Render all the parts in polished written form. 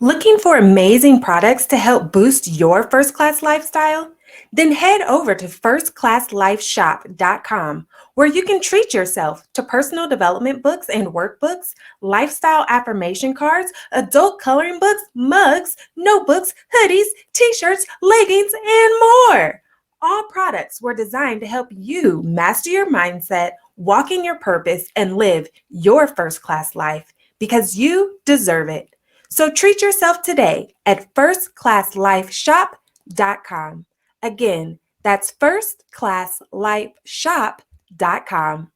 Looking for amazing products to help boost your first-class lifestyle? Then head over to firstclasslifeshop.com, where you can treat yourself to personal development books and workbooks, lifestyle affirmation cards, adult coloring books, mugs, notebooks, hoodies, t-shirts, leggings, and more. All products were designed to help you master your mindset, walk in your purpose, and live your first-class life because you deserve it. So treat yourself today at firstclasslifeshop.com. Again, that's firstclasslifeshop.com.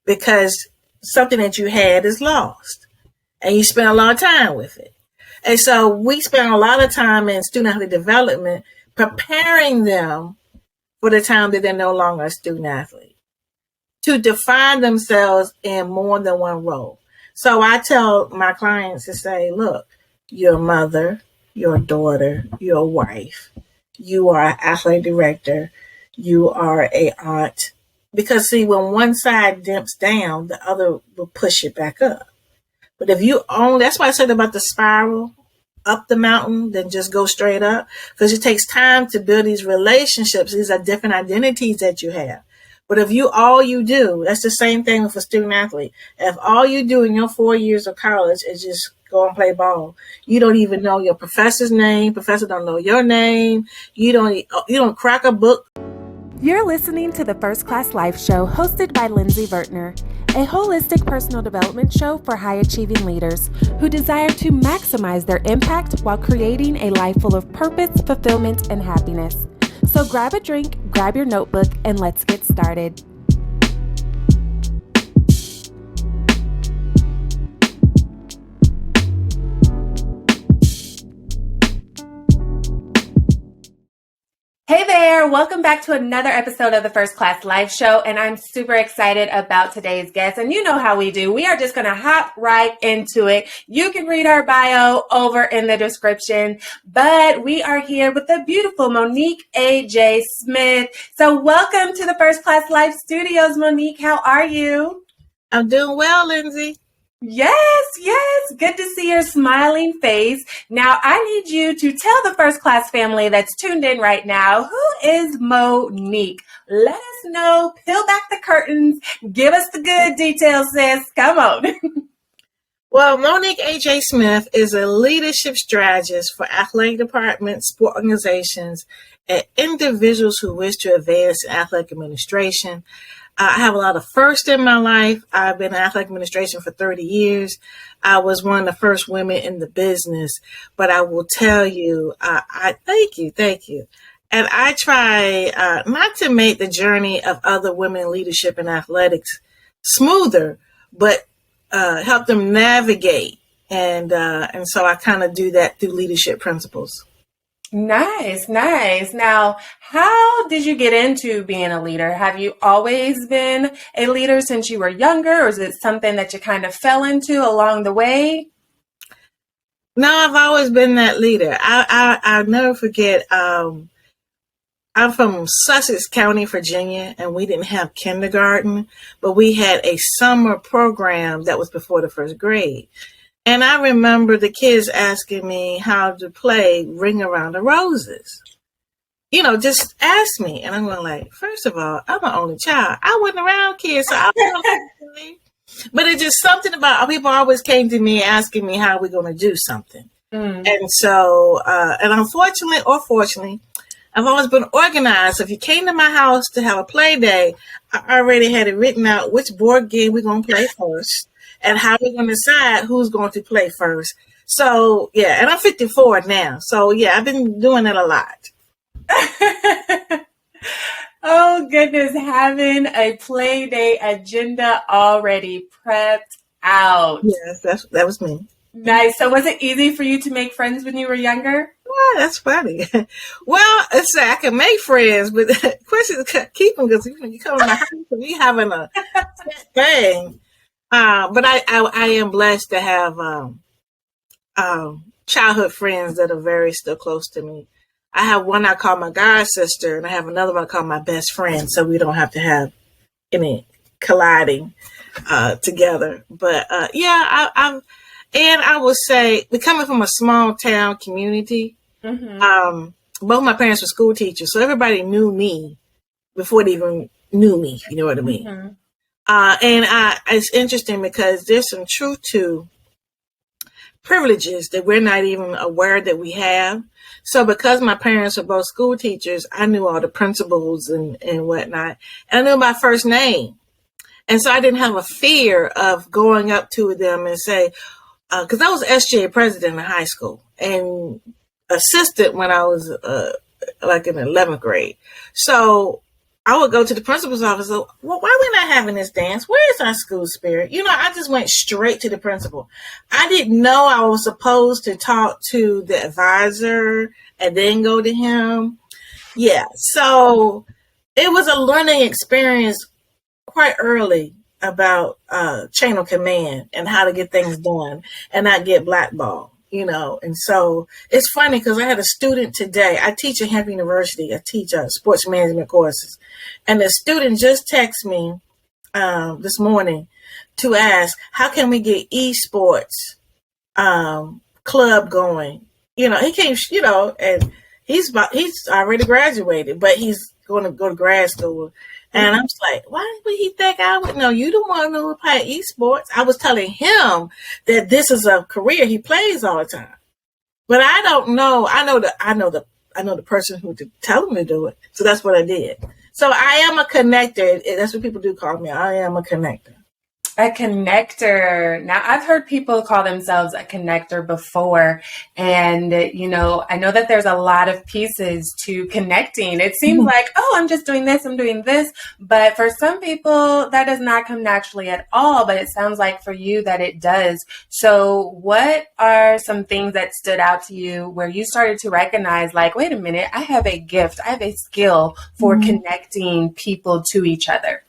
Because something that you had is lost and you spend a lot of time with it. And so we spend a lot of time in student athlete development preparing them for the time that they're no longer a student athlete to define themselves in more than one role. So I tell my clients to say, look, you're a mother, you're a daughter, you're a wife, you are an athletic director, you are a aunt. Because see, when one side dimps down, the other will push it back up. But if you own, that's why I said about the spiral up the mountain, then just go straight up. Because it takes time to build these relationships. These are different identities that you have. But if all you do, that's the same thing with a student athlete. If all you do in your 4 years of college is just go and play ball, you don't even know your professor's name. Professor don't know your name. You don't crack a book. You're listening to the First Class Life Show hosted by Lindsey Vertner, a holistic personal development show for high-achieving leaders who desire to maximize their impact while creating a life full of purpose, fulfillment, and happiness. So grab a drink, grab your notebook, and let's get started. Hey there, welcome back to another episode of the First Class Life Show, and I'm super excited about today's guest, and you know how we do. We are just going to hop right into it. You can read our bio over in the description, but we are here with the beautiful Monique A.J. Smith. So welcome to the First Class Life Studios, Monique. How are you? I'm doing well, Lindsey. Yes. Good to see your smiling face. Now, I need you to tell the First Class family that's tuned in right now, who is Monique? Let us know, peel back the curtains, give us the good details, sis. Come on. Well, Monique A.J. Smith is a leadership strategist for athletic departments, sport organizations, and individuals who wish to advance in athletic administration. I have a lot of firsts in my life. I've been in athletic administration for 30 years. I was one of the first women in the business, but I will tell you, I thank you. And I try not to make the journey of other women in leadership and athletics smoother, but help them navigate. And so I kind of do that through leadership principles. Nice. Now, how did you get into being a leader? Have you always been a leader since you were younger, or is it something that you kind of fell into along the way? No, I've always been that leader. I'll never forget. I'm from Sussex County, Virginia, and we didn't have kindergarten, but we had a summer program that was before the first grade. And I remember the kids asking me how to play Ring Around the Roses. Just ask me. And I'm going like, first of all, I'm an only child. I wasn't around kids, so I don't know. But it's just something about people always came to me asking me how we're going to do something. And so, and unfortunately or fortunately, I've always been organized. So if you came to my house to have a play day, I already had it written out which board game we're going to play first and how we're going to decide who's going to play first. So, yeah, and I'm 54 now. So, yeah, I've been doing it a lot. Oh, goodness, having a play day agenda already prepped out. Yes, that was me. Nice. So was it easy for you to make friends when you were younger? Well, that's funny. Well, I can make friends, but the question is keep them because when you come to my house and we having a thing. But I am blessed to have childhood friends that are very still close to me. I have one I call my god sister, and I have another one I call my best friend, so we don't have to have any colliding together. But yeah, And I would say, coming from a small town community, both my parents were school teachers, so everybody knew me before they even knew me, you know what I mean? It's interesting because there's some truth to privileges that we're not even aware that we have. So because my parents were both school teachers, I knew all the principals and whatnot. And I knew my first name. And so I didn't have a fear of going up to them and say, because I was SGA president in high school and assistant when I was like in 11th grade. So I would go to the principal's office. Well, why are we not having this dance? Where is our school spirit? You know, I just went straight to the principal. I didn't know I was supposed to talk to the advisor and then go to him. Yeah. So it was a learning experience quite early about chain of command and how to get things done and not get blackballed. You know, and so it's funny because I had a student today. I teach at Hampton University. I teach sports management courses. And the student just texted me this morning to ask, how can we get esports club going? You know, he came, you know, and he's already graduated, but he's going to go to grad school. And I was like, why would he think I would know? You the one who would play esports. I was telling him that this is a career he plays all the time. But I don't know. I know the person who to tell him to do it. So that's what I did. So I am a connector. That's what people do call me. I am a connector. A connector. Now, I've heard people call themselves a connector before. And, you know, I know that there's a lot of pieces to connecting. It seems like, oh, I'm just doing this, I'm doing this. But for some people, that does not come naturally at all. But it sounds like for you that it does. So what are some things that stood out to you where you started to recognize, like, wait a minute, I have a gift, I have a skill for connecting people to each other?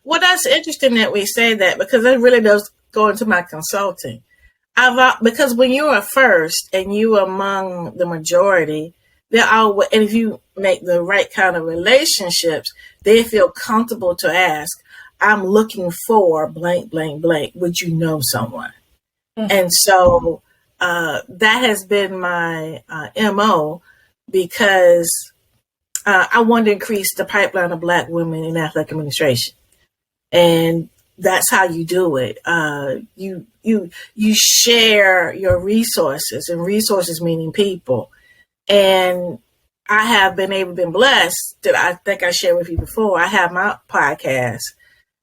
Well, that's interesting that we say that because it really does go into my consulting. Because when you are first and you are among the majority, and if you make the right kind of relationships, they feel comfortable to ask, I'm looking for blank, blank, blank. Would you know someone? And so that has been my MO because I want to increase the pipeline of Black women in athletic administration. And that's how you do it. You share your resources, and resources meaning people. And I have been blessed that I think I shared with you before. I have my podcast.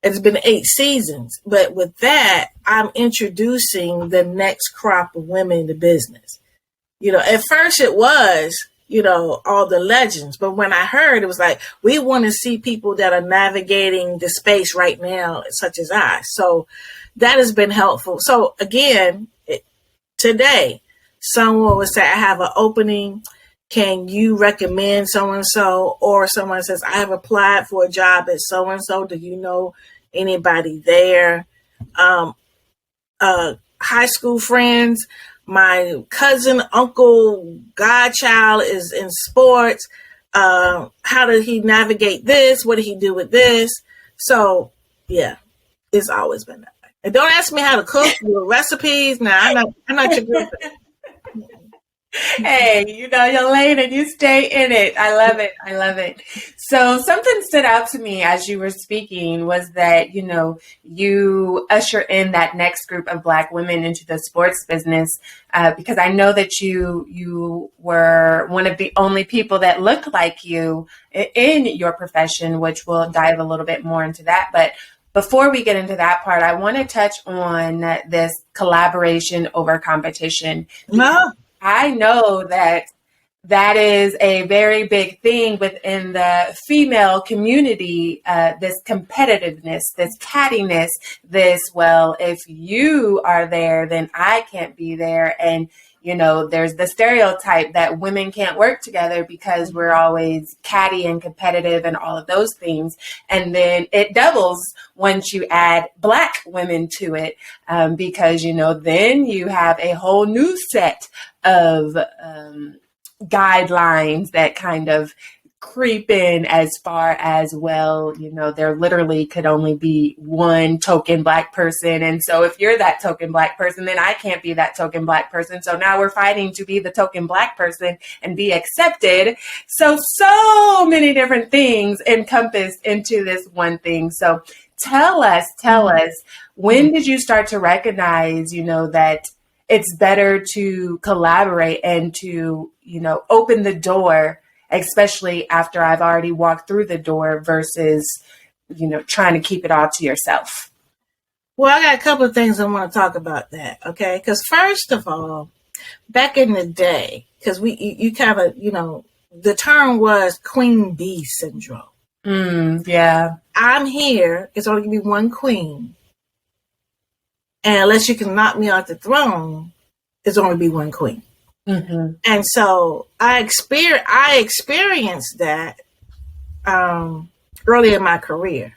It's been 8 seasons, but with that, I'm introducing the next crop of women into business. You know, at first it was, you know, all the legends. But when I heard, it was like, we want to see people that are navigating the space right now, such as I. So that has been helpful. So again, today, someone would say, I have an opening. Can you recommend so-and-so? Or someone says, I have applied for a job at so-and-so. Do you know anybody there? High school friends. My cousin, uncle, godchild is in sports. How did he navigate this? What did he do with this? So, yeah, it's always been that way. And don't ask me how to cook your recipes. Nah, I'm not your girl. Hey, you know your lane and you stay in it. I love it. I love it. So something stood out to me as you were speaking was that, you know, you usher in that next group of Black women into the sports business because I know that you were one of the only people that looked like you in your profession, which we'll dive a little bit more into that. But before we get into that part, I want to touch on this collaboration over competition. No. I know that is a very big thing within the female community, this competitiveness, this cattiness, this, well, if you are there, then I can't be there. And, you know, there's the stereotype that women can't work together because we're always catty and competitive and all of those things. And then it doubles once you add Black women to it, because, you know, then you have a whole new set of guidelines that kind of creep in as far as, well, there literally could only be one token Black person. And so if you're that token Black person, then I can't be that token Black person. So now we're fighting to be the token Black person and be accepted. So many different things encompassed into this one thing. So tell us, when did you start to recognize, that it's better to collaborate and to, open the door, especially after I've already walked through the door, versus, trying to keep it all to yourself? Well, I got a couple of things I want to talk about that. Okay. Because first of all, back in the day, because you kind of, the term was queen bee syndrome. Yeah. I'm here. It's only going to be one queen. And unless you can knock me off the throne, it's only be one queen. Mm-hmm. And so I experienced that early in my career.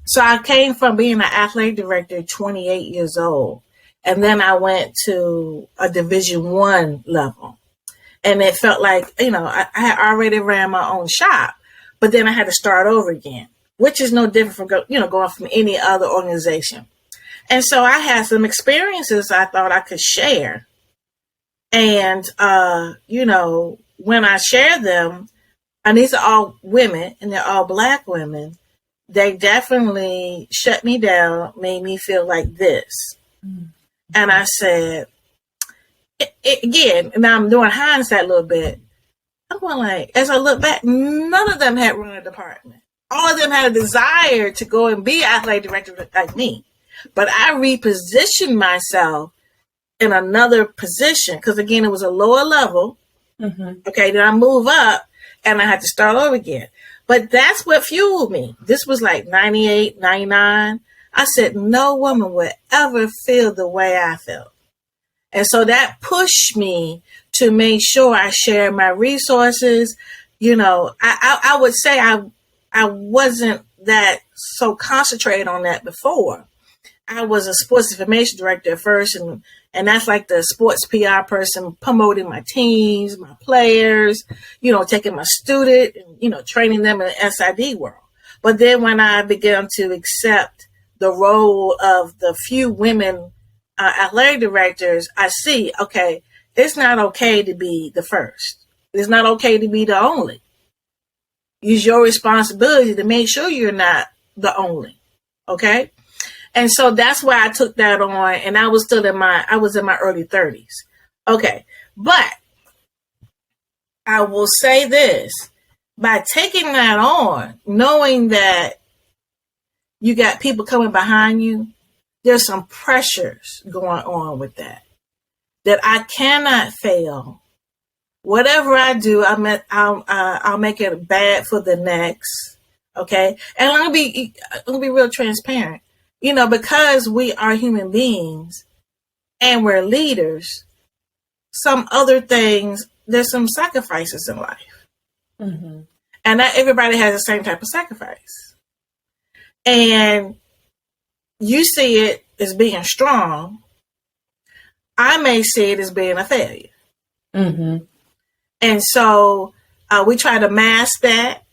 So I came from being an athletic director at 28 years old. And then I went to a Division I level. And it felt like, I had already ran my own shop, but then I had to start over again, which is no different from going from any other organization. And so I had some experiences I thought I could share. And, when I share them, and these are all women and they're all Black women, they definitely shut me down, made me feel like this. Mm-hmm. And I said, again, and I'm doing hindsight a little bit, I'm going like, as I look back, none of them had run a department. All of them had a desire to go and be athletic director like me. But I repositioned myself in another position because, again, it was a lower level. Mm-hmm. Okay, then I move up and I had to start over again. But that's what fueled me. This was like 98, 99. I said, no woman would ever feel the way I felt. And so that pushed me to make sure I share my resources. I would say I wasn't that so concentrated on that before. I was a sports information director at first, and that's like the sports PR person, promoting my teams, my players, taking my student and, training them in the SID world. But then when I began to accept the role of the few women athletic directors, I see, okay, it's not okay to be the first. It's not okay to be the only. It's your responsibility to make sure you're not the only. Okay? And so that's why I took that on, and I was in my early 30s. Okay. But I will say this, by taking that on, knowing that you got people coming behind you, there's some pressures going on with that I cannot fail. Whatever I do, I'll make it bad for the next. Okay. And I'm gonna be real transparent. Because we are human beings and we're leaders, some other things, there's some sacrifices in life. Mm-hmm. And not everybody has the same type of sacrifice. And you see it as being strong. I may see it as being a failure. Mm-hmm. And so we try to mask that.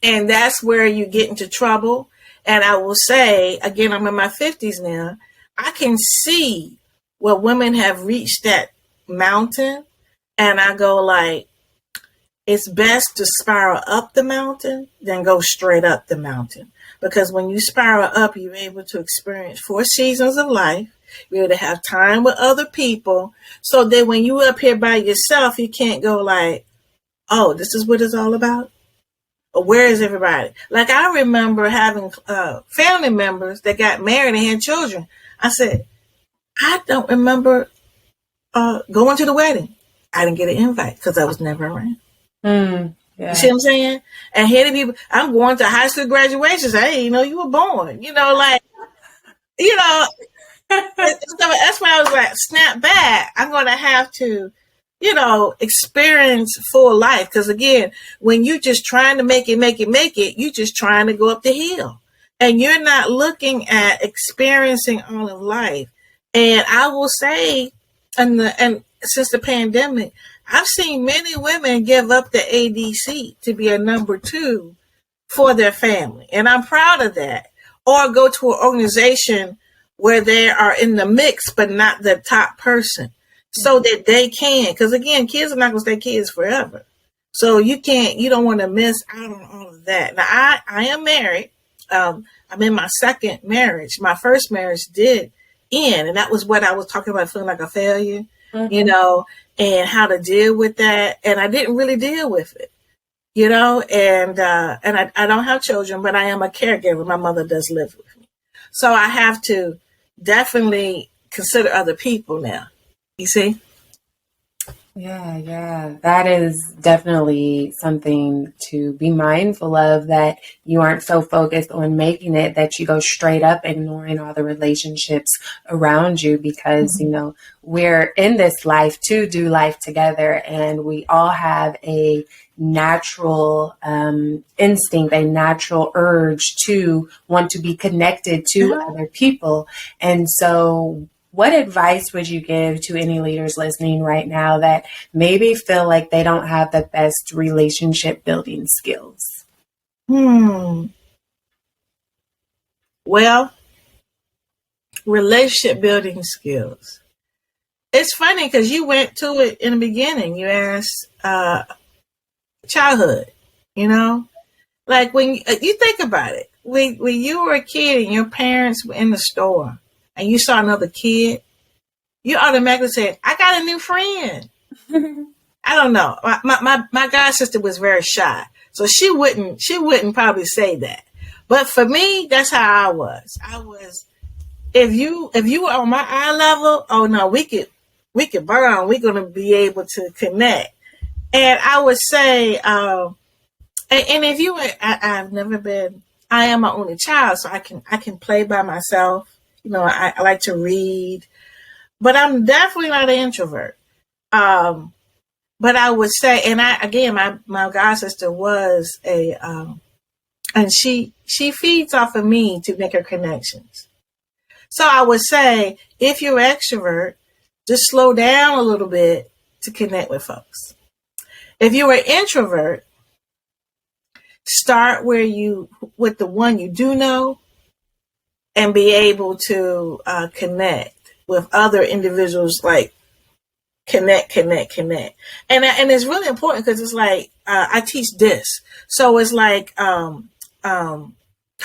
And that's where you get into trouble. And I will say, again, I'm in my 50s now, I can see where women have reached that mountain. And I go like, it's best to spiral up the mountain than go straight up the mountain. Because when you spiral up, you're able to experience 4 seasons of life. You're able to have time with other people. So that when you're up here by yourself, you can't go like, oh, this is what it's all about? Or where is everybody? Like I remember having family members that got married and had children. I said, I don't remember going to the wedding. I didn't get an invite because I was never around. Yeah. You see what I'm saying? And here the people, I'm going to high school graduations. Hey, you were born. That's why I was like, snap back. I'm going to have to, experience full life. Because again, when you're just trying to make it, you're just trying to go up the hill. And you're not looking at experiencing all of life. And I will say, and since the pandemic, I've seen many women give up the ADC to be a number two for their family. And I'm proud of that. Or go to an organization where they are in the mix, but not the top person, so that they can. Because again, kids are not going to stay kids forever. So you don't want to miss out on all of that. Now, I am married. I'm in my second marriage. My first marriage did end. And that was what I was talking about, feeling like a failure, and how to deal with that. And I didn't really deal with it. And I don't have children, but I am a caregiver. My mother does live with me. So I have to definitely consider other people now. You see? Yeah. That is definitely something to be mindful of, that you aren't so focused on making it that you go straight up ignoring all the relationships around you, because, we're in this life to do life together, and we all have a natural instinct, a natural urge to want to be connected to other people. And so what advice would you give to any leaders listening right now that maybe feel like they don't have the best relationship building skills? Well, relationship building skills. It's funny because you went to it in the beginning. You asked childhood, like when you think about it, when you were a kid and your parents were in the store and you saw another kid, you automatically said, I got a new friend. I don't know. My god sister was very shy, so she wouldn't probably say that. But for me, that's how I was. If you were on my eye level, oh no, we could bond. We're gonna be able to connect. And I would say, and if you were, I've never been. I am my only child, so I can play by myself. I like to read, but I'm definitely not an introvert. But I would say, and my god sister was and she feeds off of me to make her connections. So I would say, if you're an extrovert, just slow down a little bit to connect with folks. If you're an introvert, start with the one you do know, and be able to connect with other individuals, like connect. And it's really important because it's like, I teach this. So it's like, how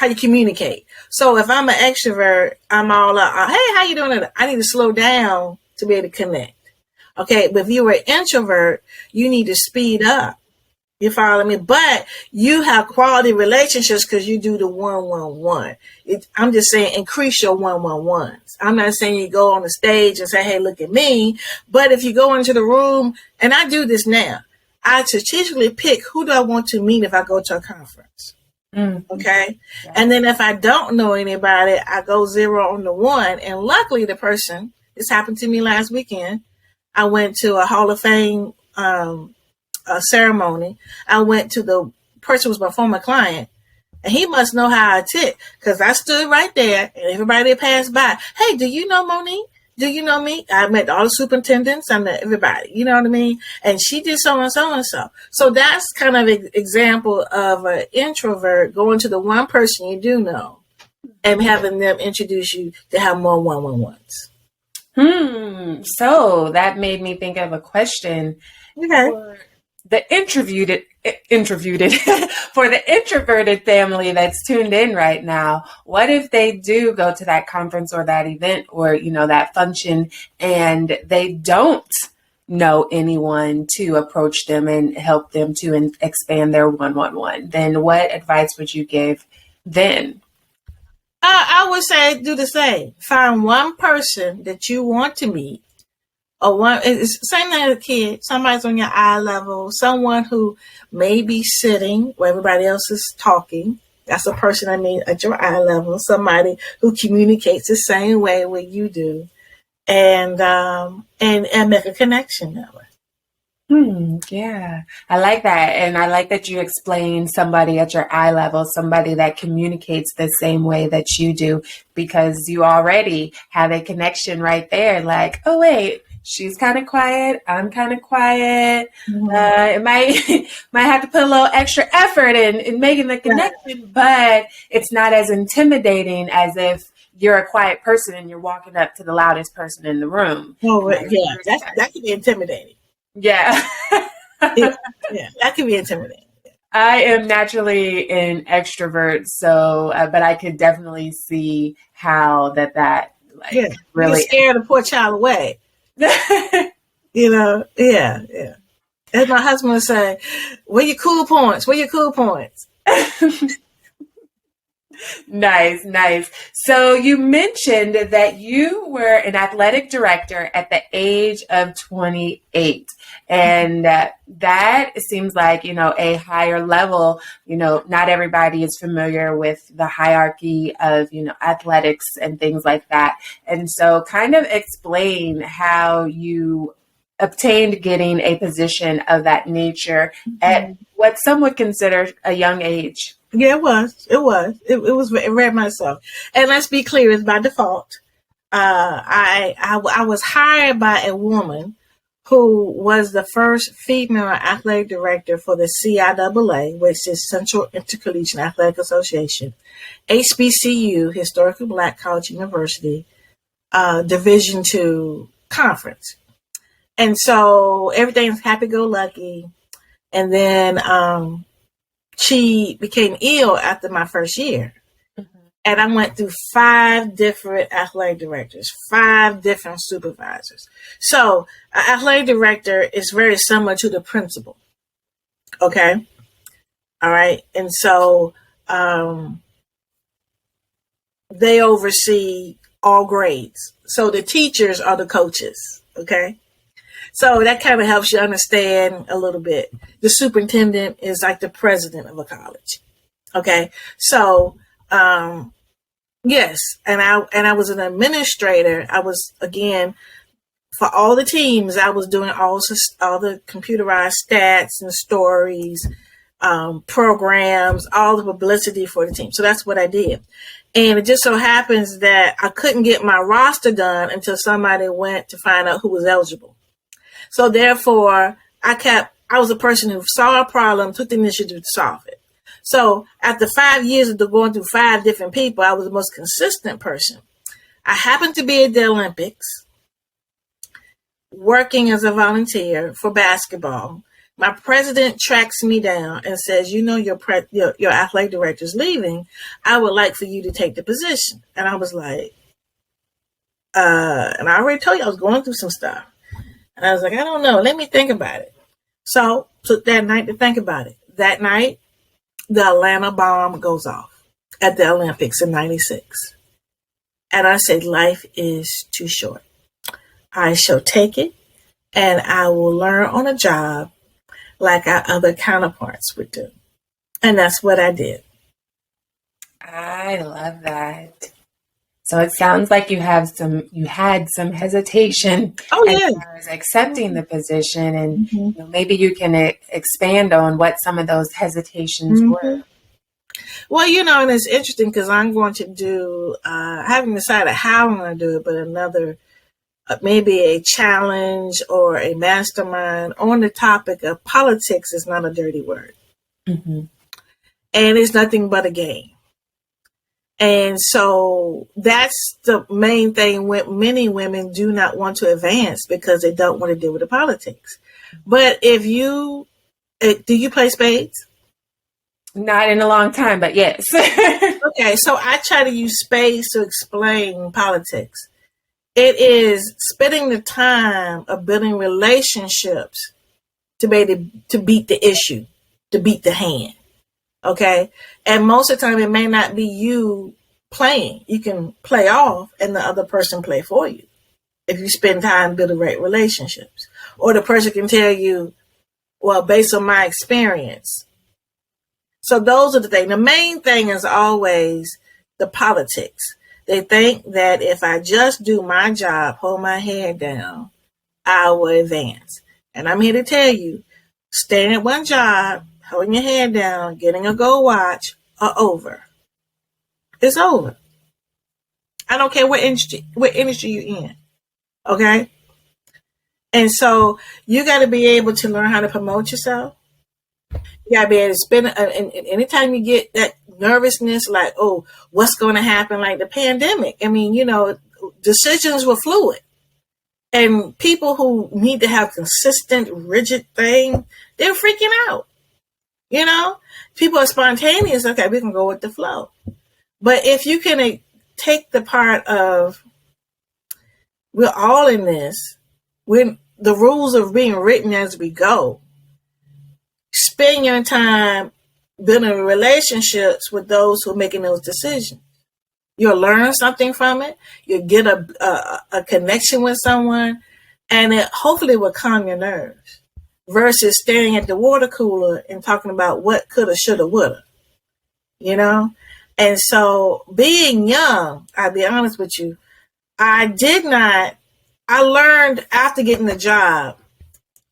you communicate. So if I'm an extrovert, I'm all up, hey, how you doing? I need to slow down to be able to connect. Okay. But if you're an introvert, you need to speed up. You follow me? But you have quality relationships because you do the 1-1-1. I'm just saying, increase your 1-1-1s. I'm not saying you go on the stage and say, hey, look at me. But if you go into the room, and I do this now, I strategically pick who do I want to meet if I go to a conference. Okay. Yeah. And then if I don't know anybody, I go 0 on the 1. And luckily the person, this happened to me last weekend. I went to a Hall of Fame, ceremony. I went to the person who was my former client, and he must know how I tick, because I stood right there and everybody passed by. Hey, do you know Monique? Do you know me? I met all the superintendents and everybody, you know what I mean? And she did so and so and so. So that's kind of an example of an introvert going to the one person you do know and having them introduce you to have more 1-1-1s. So that made me think of a question. Okay. For the for the introverted family that's tuned in right now, what if they do go to that conference or that event or, that function, and they don't know anyone to approach them and help them to expand their 1-1-1? Then what advice would you give then? I would say do the same. Find one person that you want to meet. It's the same thing as a kid. Somebody's on your eye level. Someone who may be sitting where everybody else is talking. That's a person at your eye level. Somebody who communicates the same way what you do, and make a connection that way. Yeah, I like that. And I like that you explain somebody at your eye level, somebody that communicates the same way that you do, because you already have a connection right there. Like, oh, wait, she's kind of quiet. I'm kind of quiet. Mhm. It might might have to put a little extra effort in making the Right. connection, but it's not as intimidating as if you're a quiet person and you're walking up to the loudest person in the room Oh, and vice yeah, versa. that can be intimidating. Yeah. Yeah, yeah, that can be intimidating. I am naturally an extrovert, so but I could definitely see how that Yeah, like you can really. scare the poor child away. Yeah, yeah. As my husband would say, "Where your cool points? Where your cool points?" Nice, nice. So you mentioned that you were an athletic director at the age of 28. And that seems like, a higher level. Not everybody is familiar with the hierarchy of, athletics and things like that. And so kind of explain how you obtained getting a position of that nature at Mhm. what some would consider a young age. Yeah, it was. It was very much so. And let's be clear, it's by default. I was hired by a woman who was the first female athletic director for the CIAA, which is Central Intercollegiate Athletic Association, HBCU, Historically Black College University, Division II conference. And so everything's happy go lucky. And then she became ill after my first year. And I went through 5 different athletic directors, 5 different supervisors. So, an athletic director is very similar to the principal. Okay. All right. And so, they oversee all grades. So, the teachers are the coaches. Okay. So, that kind of helps you understand a little bit. The superintendent is like the president of a college. Okay. So, yes, and I was an administrator. I was, again, for all the teams. I was doing all the computerized stats and stories, programs, all the publicity for the team. So that's what I did. And it just so happens that I couldn't get my roster done until somebody went to find out who was eligible. So therefore, I was a person who saw a problem, took the initiative to solve it. So after 5 years of going through 5 different people, I was the most consistent person. I happened to be at the Olympics, working as a volunteer for basketball. My president tracks me down and says, your athletic director is leaving. I would like for you to take the position. And I was like, and I already told you I was going through some stuff. And I was like, I don't know. Let me think about it. So took that night to think about it. That night, the Atlanta bomb goes off at the Olympics in '96. And I said, life is too short. I shall take it and I will learn on a job like our other counterparts would do. And that's what I did. I love that. So it sounds like you had some hesitation Oh, as yeah. far as accepting the position, and Mm-hmm. maybe you can expand on what some of those hesitations Mm-hmm. were. Well, and it's interesting because I'm going to do, I haven't decided how I'm going to do it, but another, maybe a challenge or a mastermind on the topic of politics is not a dirty word. Mm-hmm. And it's nothing but a game. And so that's the main thing when many women do not want to advance because they don't want to deal with the politics. But do you play spades? Not in a long time, but yes. Okay, so I try to use spades to explain politics. It is spending the time of building relationships to be able to beat the issue, to beat the hand. Okay. And most of the time it may not be you playing. You can play off and the other person play for you if you spend time building great relationships. Or the person can tell you, well, based on my experience. So those are the things. The main thing is always the politics. They think that if I just do my job, hold my head down, I will advance. And I'm here to tell you, staying at one job, holding your head down, getting a gold watch are over. It's over. I don't care what industry you're in. Okay? And so you got to be able to learn how to promote yourself. You got to be able to spend, and anytime you get that nervousness, like, oh, what's going to happen? Like the pandemic. I mean, decisions were fluid. And people who need to have consistent, rigid thing, they're freaking out. People are spontaneous. Okay, we can go with the flow. But if you can take the part of, we're all in this, when the rules are being written as we go, spend your time building relationships with those who are making those decisions. You'll learn something from it. You'll get a connection with someone, and it hopefully will calm your nerves versus staring at the water cooler and talking about what coulda, shoulda, woulda, And so being young, I'll be honest with you, I learned after getting the job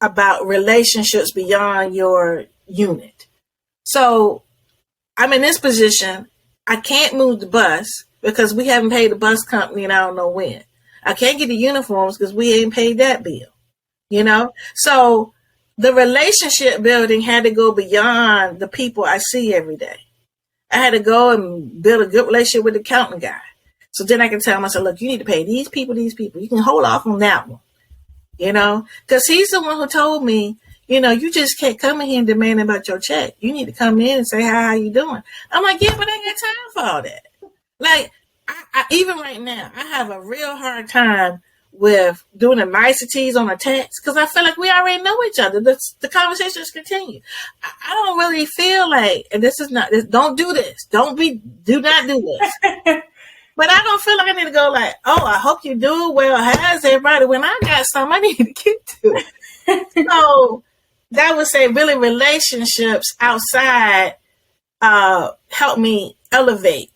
about relationships beyond your unit. So I'm in this position. I can't move the bus because we haven't paid the bus company and I don't know when. I can't get the uniforms because we ain't paid that bill, So the relationship building had to go beyond the people I see every day. I had to go and build a good relationship with the accountant guy. So then I can tell myself, look, you need to pay these people. You can hold off on that one, because he's the one who told me, you just can't come in here and demand about your check. You need to come in and say, hi, how you doing? I'm like, yeah, but I ain't got time for all that. Like, I even right now, I have a real hard time with doing the niceties on a text because I feel like we already know each other. The conversations continue. I don't really feel like, and don't do this. Do not do this. But I don't feel like I need to go like, oh, I hope you do well. How's everybody? When I got something I need to get to. So that would say really relationships outside help me elevate.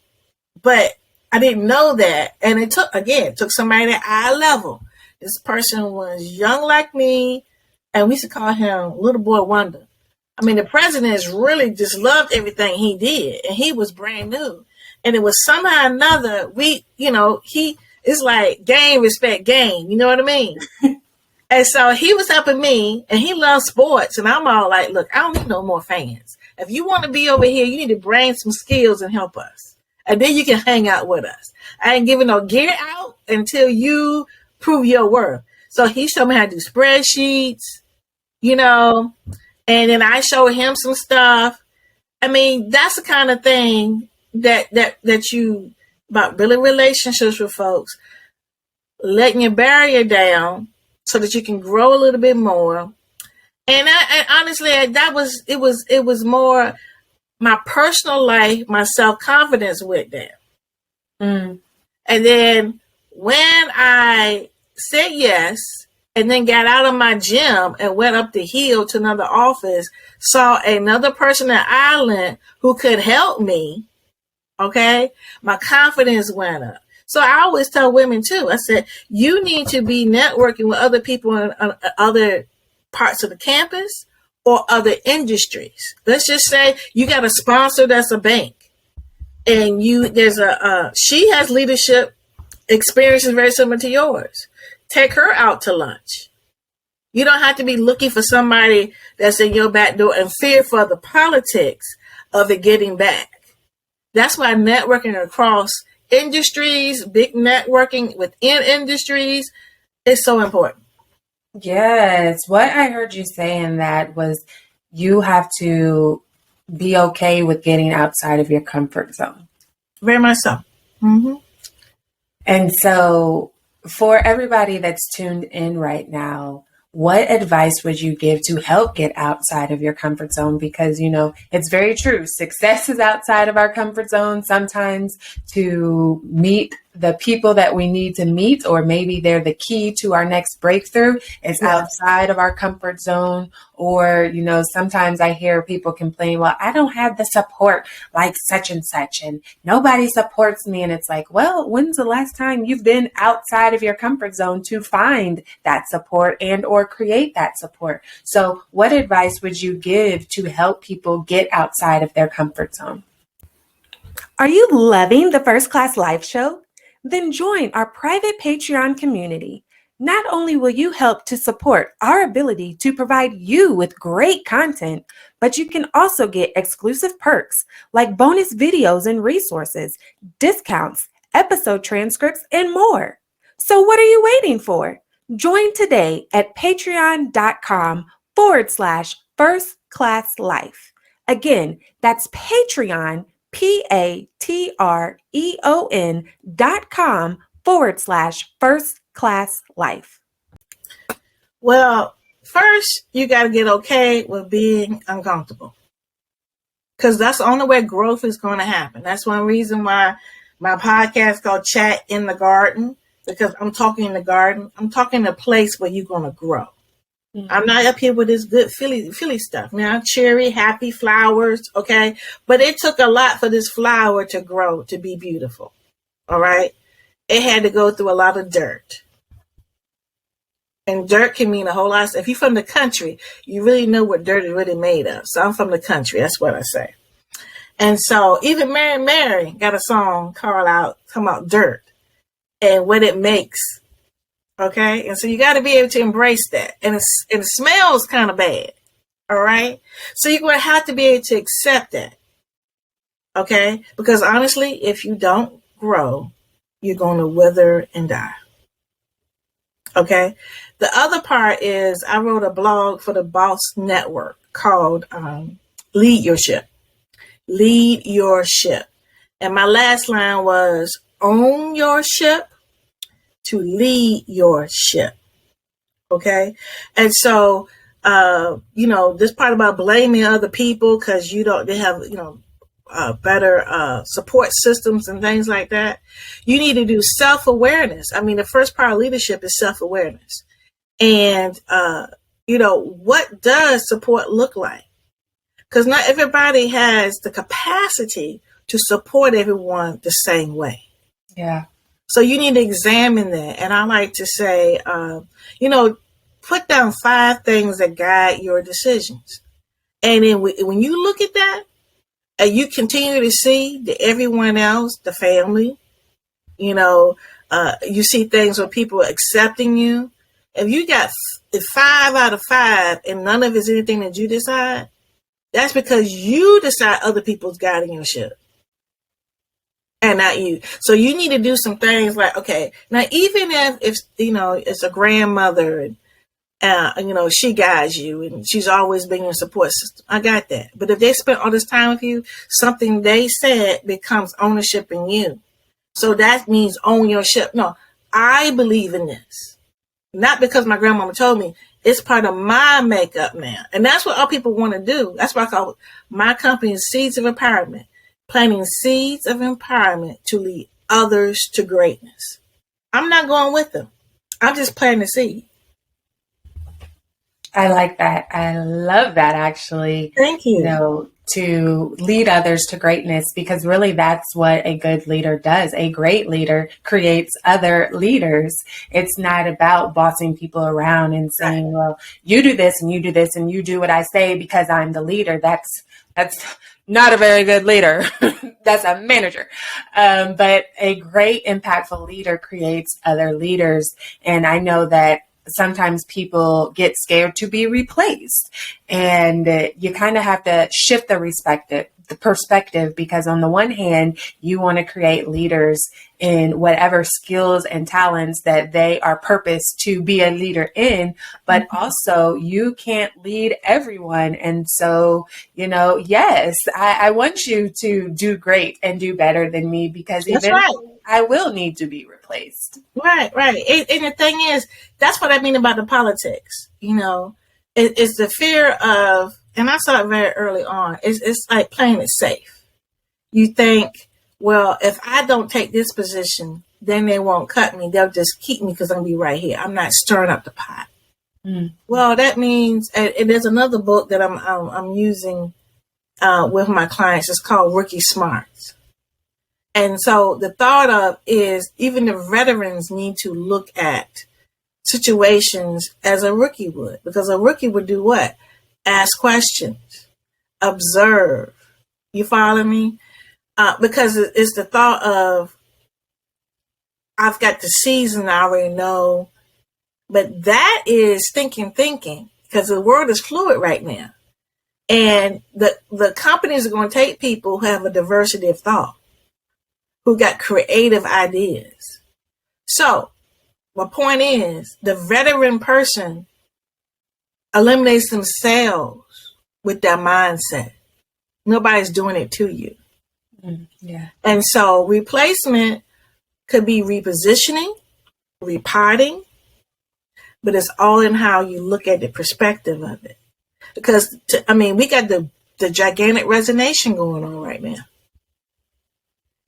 But I didn't know that. And it took somebody at eye level. This person was young like me, and we used to call him Little Boy Wonder. I mean, the president really just loved everything he did, and he was brand new. And it was somehow or another, it's like game, respect, game. You know what I mean? And so he was helping me, and he loves sports. And I'm all like, look, I don't need no more fans. If you want to be over here, you need to bring some skills and help us. And then you can hang out with us. I ain't giving no gear out until you prove your worth. So he showed me how to do spreadsheets, and then I showed him some stuff. I mean, that's the kind of thing that you, about building relationships with folks, letting your barrier down so that you can grow a little bit more. And I honestly, it was more my personal life, my self-confidence went down. And then when I said yes, and then got out of my gym and went up the hill to another office, saw another person at Island who could help me, okay, my confidence went up. So I always tell women too, I said, you need to be networking with other people in other parts of the campus or other industries. Let's just say you got a sponsor that's a bank, and she has leadership experiences very similar to yours. Take her out to lunch. You don't have to be looking for somebody that's in your back door and fear for the politics of it getting back. That's why networking across industries, big networking within industries is so important. Yes. What I heard you say in that was you have to be okay with getting outside of your comfort zone. Very much so. Mm-hmm. And so for everybody that's tuned in right now, what advice would you give to help get outside of your comfort zone? Because, it's very true. Success is outside of our comfort zone. Sometimes to meet the people that we need to meet, or maybe they're the key to our next breakthrough, is outside of our comfort zone. Or, sometimes I hear people complain, well, I don't have the support like such and such, and nobody supports me. And it's like, well, when's the last time you've been outside of your comfort zone to find that support and or create that support? So what advice would you give to help people get outside of their comfort zone? Are you loving the First Class Life show? Then join our private Patreon community. Not only will you help to support our ability to provide you with great content, but you can also get exclusive perks like bonus videos and resources, discounts, episode transcripts, and more. So what are you waiting for? Join today at patreon.com/First Class Life. Again, that's Patreon, patreon.com/First Class Life. Well, first, you got to get okay with being uncomfortable, because that's the only way growth is going to happen. That's one reason why my podcast called Chat in the Garden, because I'm talking in the garden. I'm talking a place where you're going to grow. Mm-hmm. I'm not up here with this good Philly stuff. Now, cherry, happy flowers, okay? But it took a lot for this flower to grow, to be beautiful, all right? It had to go through a lot of dirt. And dirt can mean a whole lot. If you're from the country, you really know what dirt is really made of. So I'm from the country. That's what I say. And so even Mary got a song called out, talking about dirt and what it makes. Okay. And so you got to be able to embrace that. And it smells kind of bad. All right. So you're going to have to be able to accept that. Okay. Because honestly, if you don't grow, you're going to wither and die. Okay. The other part is I wrote a blog for the Boss Network called Lead Your Ship. Lead Your Ship. And my last line was own your ship to lead your ship. Okay. And so, this part about blaming other people because they have, better support systems and things like that. You need to do self-awareness. I mean, the first part of leadership is self-awareness. And, what does support look like? Because not everybody has the capacity to support everyone the same way. Yeah. So you need to examine that. And I like to say, put down 5 things that guide your decisions. And then when you look at that, and you continue to see that everyone else, the family, you see things where people are accepting you. If you got 5 out of 5 and none of it's anything that you decide, that's because you decide other people's guiding your ship and not you. So you need to do some things like, okay, now even if it's a grandmother and she guides you and she's always been your support system, I got that. But if they spent all this time with you, something they said becomes ownership in you. So that means own your ship. No, I believe in this. Not because my grandmama told me. It's part of my makeup now. And that's what all people want to do. That's why I call my company Seeds of Empowerment. Planting seeds of empowerment to lead others to greatness. I'm not going with them. I'm just planting a seed. I like that. I love that, actually. Thank you. To lead others to greatness, because really that's what a good leader does. A great leader creates other leaders. It's not about bossing people around and saying, well, you do this and you do this and you do what I say because I'm the leader. That's not a very good leader. That's a manager. But a great impactful leader creates other leaders. And I know that sometimes people get scared to be replaced, and you kind of have to shift the perspective, because on the one hand, you want to create leaders in whatever skills and talents that they are purposed to be a leader in, but also you can't lead everyone. And so, yes, I want you to do great and do better than me, because eventually I will need to be replaced. Right. And the thing is, that's what I mean about the politics. It's the fear of, and I saw it very early on, it's like playing it safe. You think, well, if I don't take this position, then they won't cut me. They'll just keep me because I'm going to be right here. I'm not stirring up the pot. Well, that means, and there's another book that I'm using with my clients. It's called Rookie Smarts. And so the thought of is even the veterans need to look at situations as a rookie would, because a rookie would do what? Ask questions, observe. You follow me? Because it's the thought of, I've got the season, I already know. But that is thinking, because the world is fluid right now. And the companies are going to take people who have a diversity of thought, who got creative ideas. So my point is, the veteran person eliminates themselves with their mindset. Nobody's doing it to you. Yeah. And so replacement could be repositioning, repotting, but it's all in how you look at the perspective of it. Because, we got the gigantic resonation going on right now.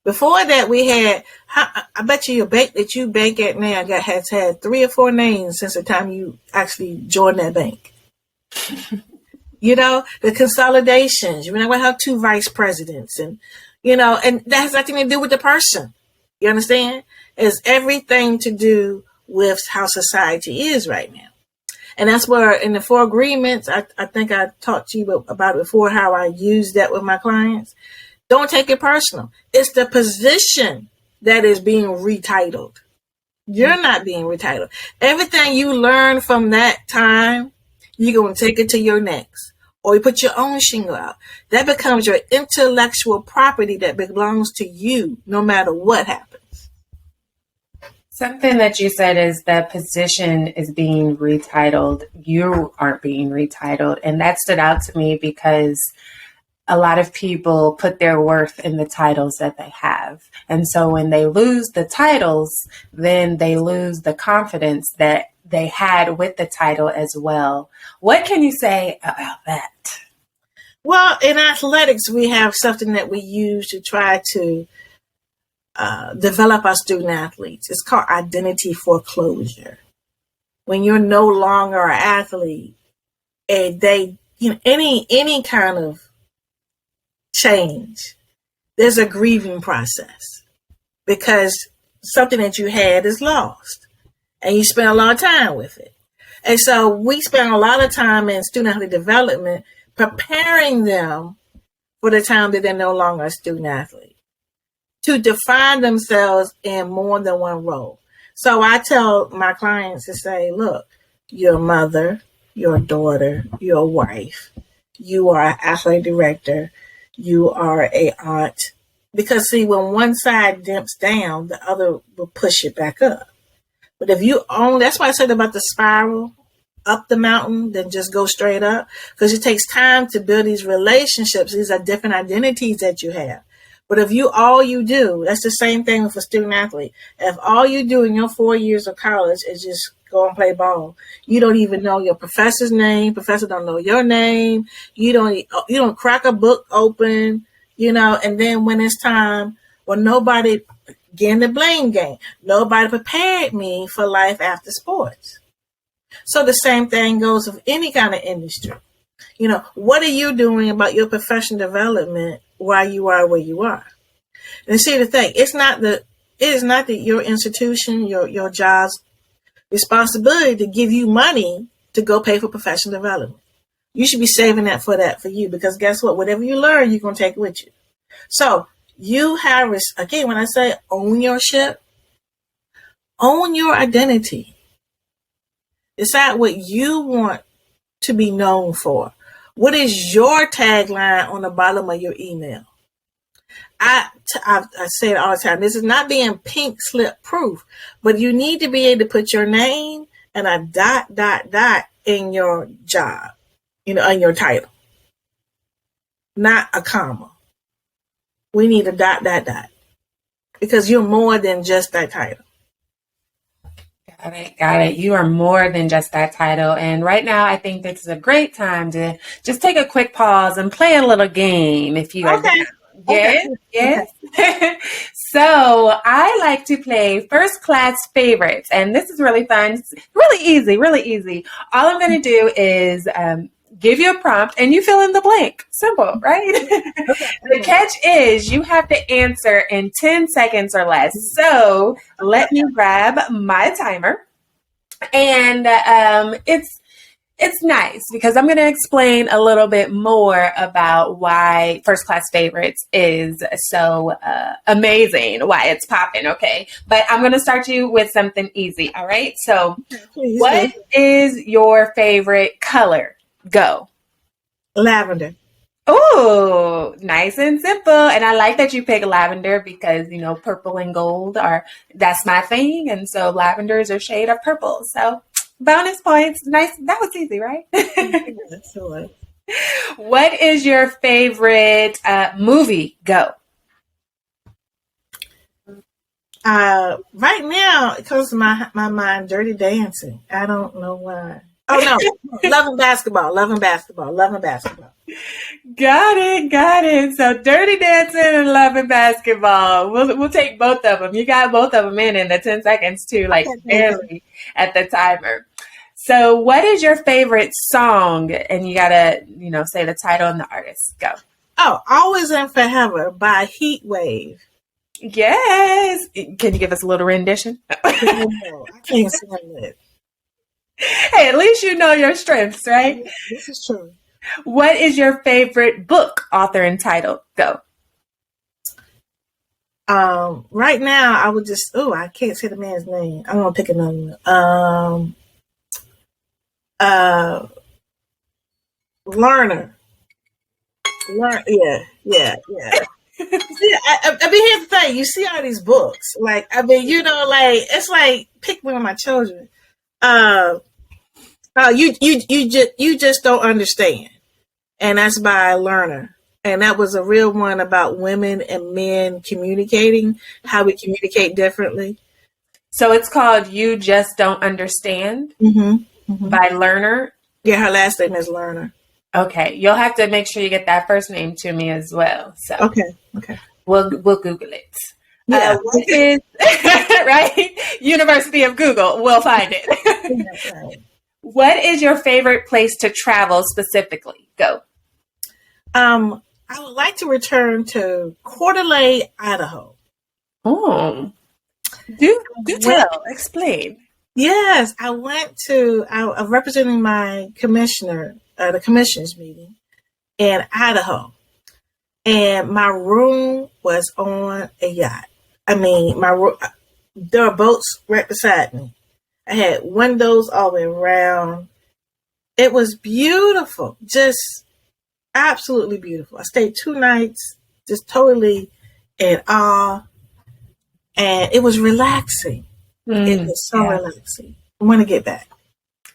Before that, we had, I bet you your bank that you bank at now has had 3 or 4 names since the time you actually joined that bank. The consolidations. We have 2 vice presidents, and that has nothing to do with the person. You understand? It's everything to do with how society is right now. And that's where in the 4 agreements, I think I talked to you about it before, how I use that with my clients. Don't take it personal. It's the position that is being retitled. You're not being retitled. Everything you learn from that time, you're going to take it to your next. Or you put your own shingle out. That becomes your intellectual property that belongs to you no matter what happens. Something that you said is that position is being retitled. You aren't being retitled. And that stood out to me because a lot of people put their worth in the titles that they have. And so when they lose the titles, then they lose the confidence that they had with the title as well. What can you say about that? Well, in athletics, we have something that we use to try to develop our student athletes. It's called identity foreclosure. When you're no longer an athlete, and they, any kind of change, there's a grieving process because something that you had is lost, and you spend a lot of time with it. And so we spend a lot of time in student athlete development preparing them for the time that they're no longer a student athlete, to define themselves in more than one role. So I tell my clients to say, look, you're a mother, you're a daughter, you're a wife, you are an athletic director, you are a aunt. Because see, when one side dimps down, the other will push it back up. But if you own, that's why I said about the spiral up the mountain, then just go straight up. Because it takes time to build these relationships. These are different identities that you have. But if all you do, that's the same thing with a student athlete. If all you do in your 4 years of college is just go and play ball, you don't even know your professor's name. Professor don't know your name. You don't crack a book open, and then when it's time, well, nobody, again, the blame game. Nobody prepared me for life after sports. So the same thing goes with any kind of industry. What are you doing about your professional development while you are where you are? And see, the thing, it is not that your institution, your job's responsibility to give you money to go pay for professional development. You should be saving that for you, because guess what? Whatever you learn, you're going to take with you. So you have, again, when I say own your ship, own your identity. Decide what you want to be known for. What is your tagline on the bottom of your email? I say it all the time. This is not being pink slip proof, but you need to be able to put your name and a ... in your job, in your title, not a comma. We need a ... because you're more than just that title. Got it. You are more than just that title. And right now, I think this is a great time to just take a quick pause and play a little game if you are Okay. Okay. Yes, yes. So I like to play first class favorites, and this is really fun. It's really easy, really easy. All I'm going to do is give you a prompt, and you fill in the blank. Simple, right? Okay. The catch is you have to answer in 10 seconds or less. So let me grab my timer, and it's nice because I'm going to explain a little bit more about why First Class Favorites is so amazing, why it's popping, okay? But I'm going to start you with something easy, all right? So, Please what do. is your favorite color? Go. Lavender. Oh, nice and simple. And I like that you pick lavender because, purple and gold that's my thing. And so lavender is a shade of purple. So bonus points. Nice. That was easy, right? Excellent. What is your favorite movie? Go. Right now, it comes to my mind, Dirty Dancing. I don't know why. Oh no, loving basketball. Got it. Got it. So Dirty Dancing and Love and Basketball. We'll take both of them. You got both of them in the 10 seconds too, like barely at the timer. So what is your favorite song? And you gotta, say the title and the artist. Go. Oh, Always and Forever by Heat Wave. Yes. Can you give us a little rendition? No, I can't sing it. Hey, at least you know your strengths, right? This is true. What is your favorite book, author, and title? Go. Right now, I would just, I can't say the man's name. I'm going to pick another one. Learner. Yeah. See, I mean, here's the thing. You see all these books. Like, I mean, it's like, pick one of my children. You just don't understand. And that's by Learner. And that was a real one about women and men communicating, how we communicate differently. So it's called You Just Don't Understand by Learner. Yeah, her last name is Learner. Okay, you'll have to make sure you get that first name to me as well. So okay, we'll Google it. Yeah, what is right? University of Google. We'll find it. right. What is your favorite place to travel specifically? Go. I would like to return to Coeur d'Alene, Idaho. Oh, do tell. Explain. Yes, I went to. I'm representing my commissioner, the commissioners meeting in Idaho, and my room was on a yacht. I mean, there are boats right beside me. I had windows all the way around. It was beautiful, just absolutely beautiful. I stayed 2 nights, just totally in awe, and it was relaxing. It was so relaxing. I want to get back.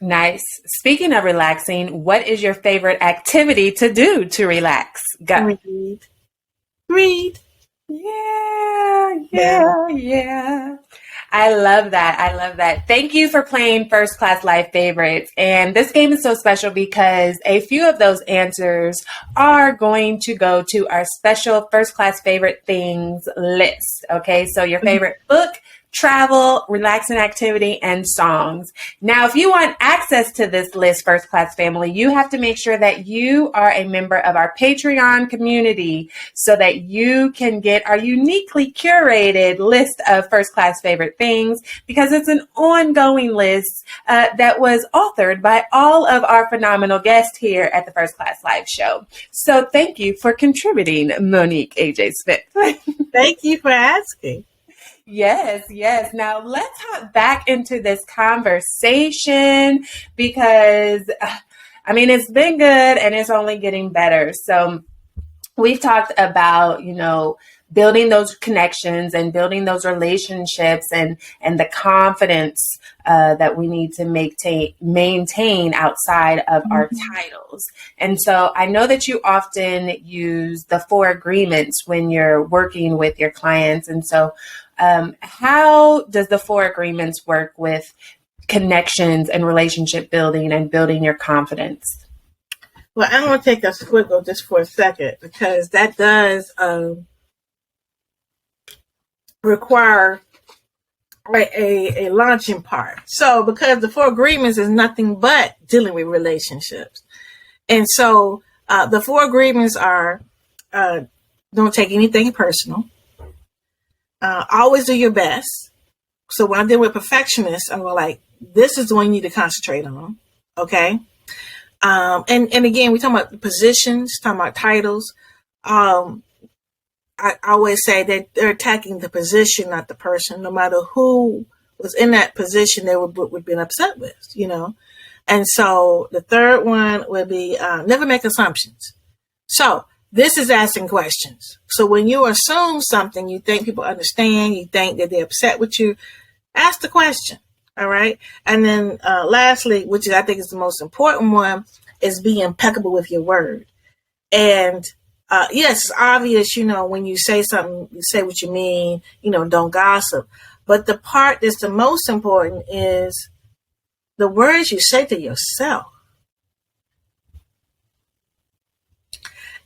Nice. Speaking of relaxing, what is your favorite activity to do to relax? Go. Read. Yeah. I love that. Thank you for playing First Class Life Favorites. And this game is so special because a few of those answers are going to go to our special First Class Favorite Things list. Okay, so your favorite book, travel, relaxing activity, and songs. Now, if you want access to this list, First Class family, you have to make sure that you are a member of our Patreon community so that you can get our uniquely curated list of First Class favorite things, because it's an ongoing list that was authored by all of our phenomenal guests here at the First Class Live Show. So thank you for contributing, Monique AJ Smith. Thank you for asking. Yes. Now let's hop back into this conversation because, it's been good and it's only getting better. So we've talked about, building those connections and building those relationships and the confidence that we need to maintain outside of our titles. And so I know that you often use the 4 agreements when you're working with your clients. And so how does the 4 agreements work with connections and relationship building and building your confidence? Well, I'm going to take a squiggle just for a second because that does require a launching part. So, because the 4 agreements is nothing but dealing with relationships. And so, the 4 agreements are don't take anything personal. Always do your best. So, when I deal with perfectionists, I'm like, this is the one you need to concentrate on. Okay. And again, we talk about positions, talking about titles. I always say that they're attacking the position, not the person. No matter who was in that position, they would be upset with, you know. And so the third one would be never make assumptions. So this is asking questions. So when you assume something, you think people understand, you think that they're upset with you, ask the question. All right. And then lastly, which I think is the most important one, is be impeccable with your word. And yes, it's obvious, you know, when you say something, you say what you mean, you know, don't gossip. But the part that's the most important is the words you say to yourself.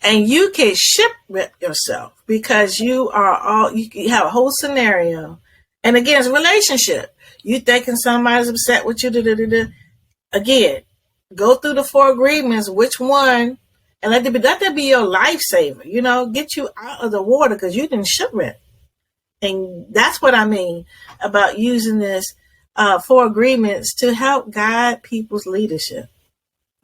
And you can shipwreck yourself because you have a whole scenario. And again, it's a relationship. You thinking somebody's upset with you. Again, go through the 4 agreements, which one, and let that be your lifesaver, you know, get you out of the water because you didn't shipwreck. And that's what I mean about using this 4 agreements to help guide people's leadership.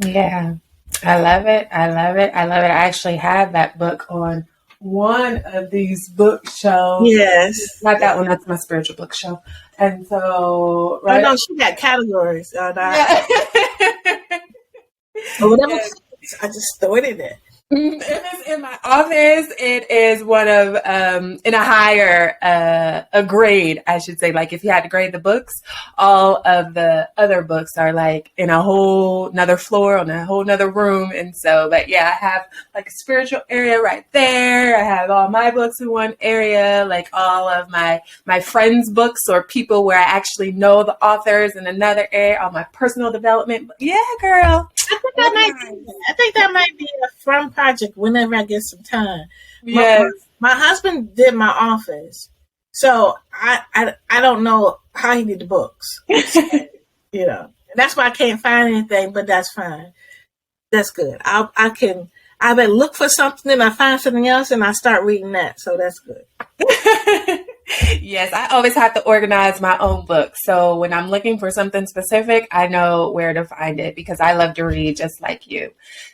Yeah, I love it. I love it. I love it. I actually have that book on one of these bookshelves. Yes. Not that one. That's my spiritual bookshelf. And so, right? Oh, no, she got categories. Yeah. Or whatever. Yes. I just throw it in there. It is in my office. It is one of, in a higher a grade, I should say. Like if you had to grade the books, all of the other books are like in a whole nother floor on a whole nother room. And so, but yeah, I have like a spiritual area right there. I have all my books in one area, like all of my friends' books or people where I actually know the authors in another area, all my personal development. Yeah, girl. I think that might be a fun project whenever I get some time. Yes. My husband did my office, so I don't know how he did the books. So, you know, that's why I can't find anything, but that's fine. That's good. I better look for something and I find something else and I start reading that. So that's good. Yes, I always have to organize my own book. So when I'm looking for something specific, I know where to find it because I love to read just like you.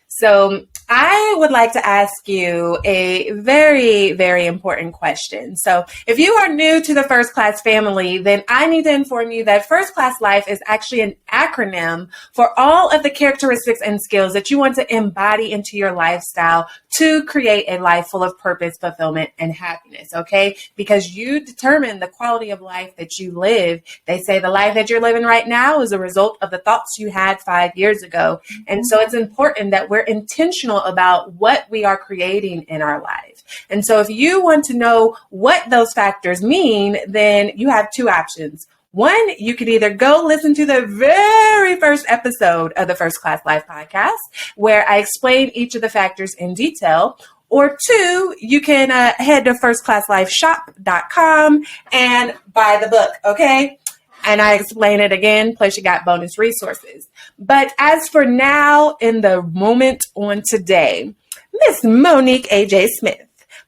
So I would like to ask you a very, very important question. So if you are new to the First Class family, then I need to inform you that First Class Life is actually an acronym for all of the characteristics and skills that you want to embody into your lifestyle to create a life full of purpose, fulfillment, and happiness, okay? Because you determine the quality of life that you live. They say the life that you're living right now is a result of the thoughts you had 5 years ago. And so it's important that we're intentional about what we are creating in our life. And so if you want to know what those factors mean, then you have 2 options. One, you could either go listen to the very first episode of the First Class Life podcast, where I explain each of the factors in detail. Or 2, you can head to firstclasslifeshop.com and buy the book, okay? And I explain it again, plus you got bonus resources. But as for now, in the moment on today, Miss Monique AJ Smith,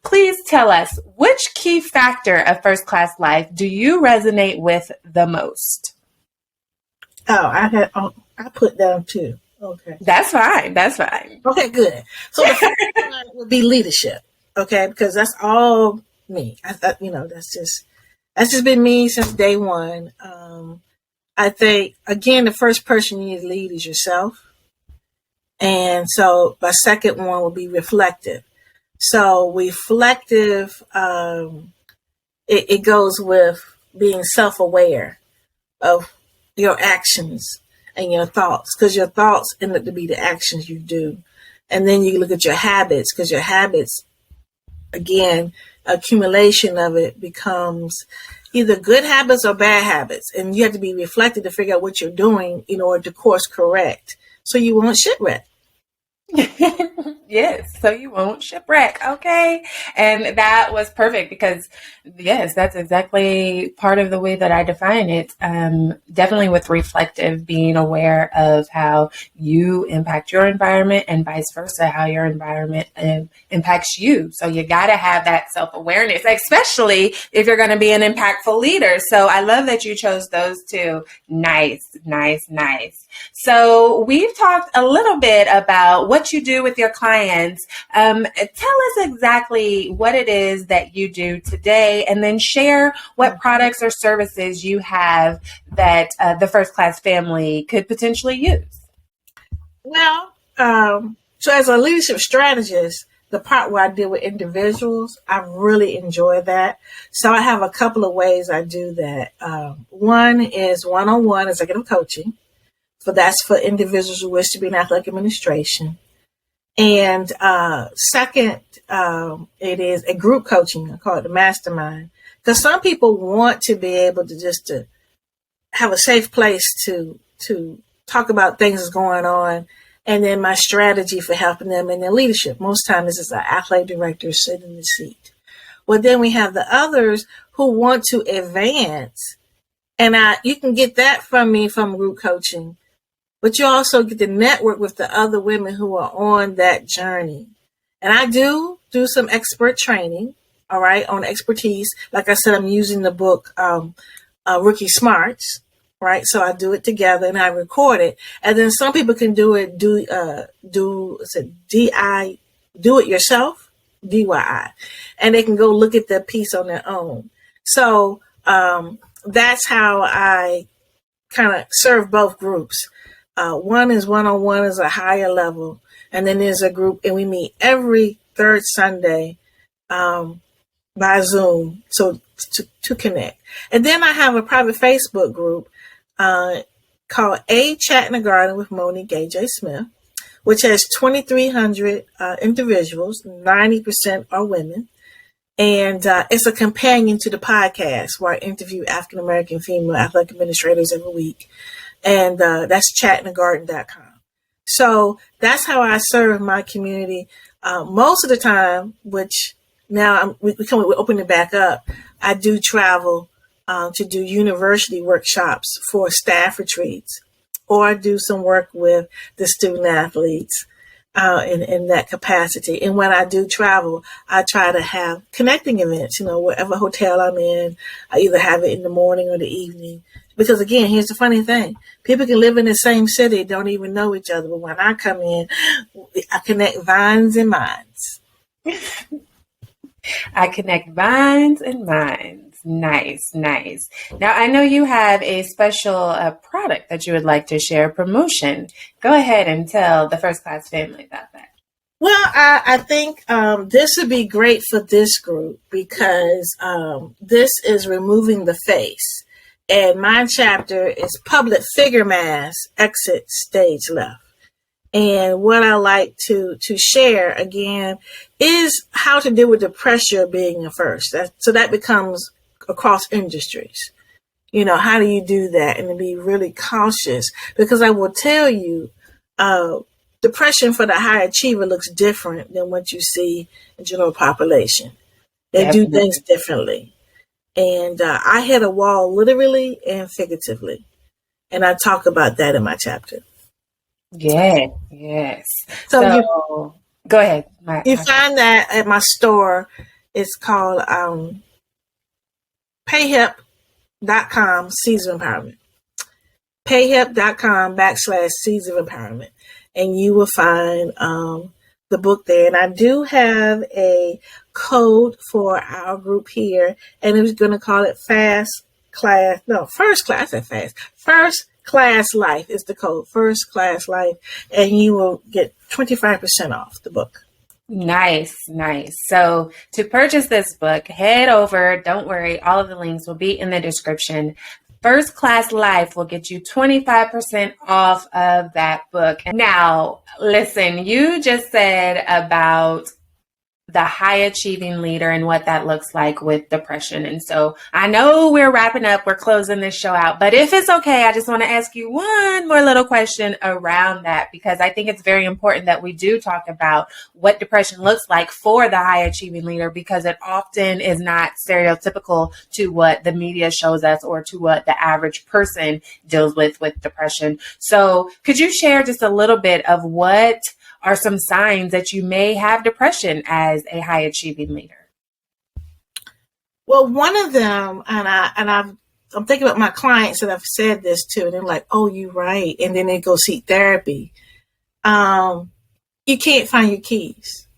please tell us which key factor of First Class Life do you resonate with the most? I put down 2. Okay. That's fine. That's fine. Okay, good. So the first one would be leadership. Okay, because that's all me. That's just been me since day one. I think again, the first person you need to lead is yourself. And so my second one will be reflective. So reflective, it goes with being self-aware of your actions and your thoughts, because your thoughts end up to be the actions you do. And then you look at your habits, because your habits, again, accumulation of it becomes either good habits or bad habits. And you have to be reflective to figure out what you're doing in order to course correct so you won't shipwreck. Yes, so you won't shipwreck. Okay. And that was perfect because, yes, that's exactly part of the way that I define it. Definitely with reflective, being aware of how you impact your environment and vice versa, how your environment impacts you. So you got to have that self awareness, especially if you're going to be an impactful leader. So I love that you chose those two. Nice, nice, nice. So we've talked a little bit about what you do with your clients. Tell us exactly what it is that you do today, and then share what products or services you have that the first class family could potentially use. Well, so as a leadership strategist, the part where I deal with individuals, I really enjoy that. So I have a couple of ways I do that. One is one-on-one executive coaching. So that's for individuals who wish to be in athletic administration. And second, it is a group coaching. I call it the mastermind. Because some people want to be able to just to have a safe place to talk about things that's going on, and then my strategy for helping them in their leadership. Most times this is an athletic director sitting in the seat. Well, then we have the others who want to advance, and you can get that from me from group coaching. But you also get to network with the other women who are on that journey. And I do some expert training, all right, on expertise. Like I said, I'm using the book Rookie Smarts, right? So I do it together and I record it. And then some people can do it, do it yourself, DIY. And they can go look at the piece on their own. So that's how I kind of serve both groups. One is one-on-one, is a higher level, and then there's a group, and we meet every third Sunday by Zoom, so to connect. And then I have a private Facebook group called A Chat in the Garden with Monique AJ Smith, which has 2,300 individuals, 90% are women. And it's a companion to the podcast where I interview African-American female athletic administrators every week. And that's chatinthegarden.com. So that's how I serve my community. Most of the time, which now we're opening it back up, I do travel to do university workshops for staff retreats, or I do some work with the student athletes in that capacity. And when I do travel, I try to have connecting events, whatever hotel I'm in, I either have it in the morning or the evening. Because again, here's the funny thing. People can live in the same city, don't even know each other. But when I come in, I connect vines and minds. I connect vines and minds. Nice, nice. Now, I know you have a special product that you would like to share, promotion. Go ahead and tell the first class family about that. Well, I think this would be great for this group because this is removing the face. And my chapter is Public Figure Mask, Exit Stage Left. And what I like to share, again, is how to deal with the pressure of being a first. So that becomes across industries. How do you do that? And to be really cautious, because I will tell you, depression for the high achiever looks different than what you see in general population. They Definitely. do things differently. And I hit a wall literally and figuratively. And I talk about that in my chapter. Yes, yes. So go ahead. You find that at my store. It's called payhip.com Seeds of Empowerment. payhip.com/Seeds of Empowerment. And you will find the book there. And I do have a code for our group here, and I'm going to call it First Class Life is the code. First Class Life, and you will get 25% off the book. Nice, nice. So to purchase this book, head over. Don't worry, all of the links will be in the description. First Class Life will get you 25% off of that book. Now, listen, you just said about the high achieving leader and what that looks like with depression. And so I know we're wrapping up, we're closing this show out, but if it's okay, I just want to ask you one more little question around that, because I think it's very important that we do talk about what depression looks like for the high achieving leader, because it often is not stereotypical to what the media shows us or to what the average person deals with depression. So could you share just a little bit of what are some signs that you may have depression as a high achieving leader? Well, one of them, I'm thinking about my clients that I've said this to, and they're like, "Oh, you're right," and then they go seek therapy. You can't find your keys.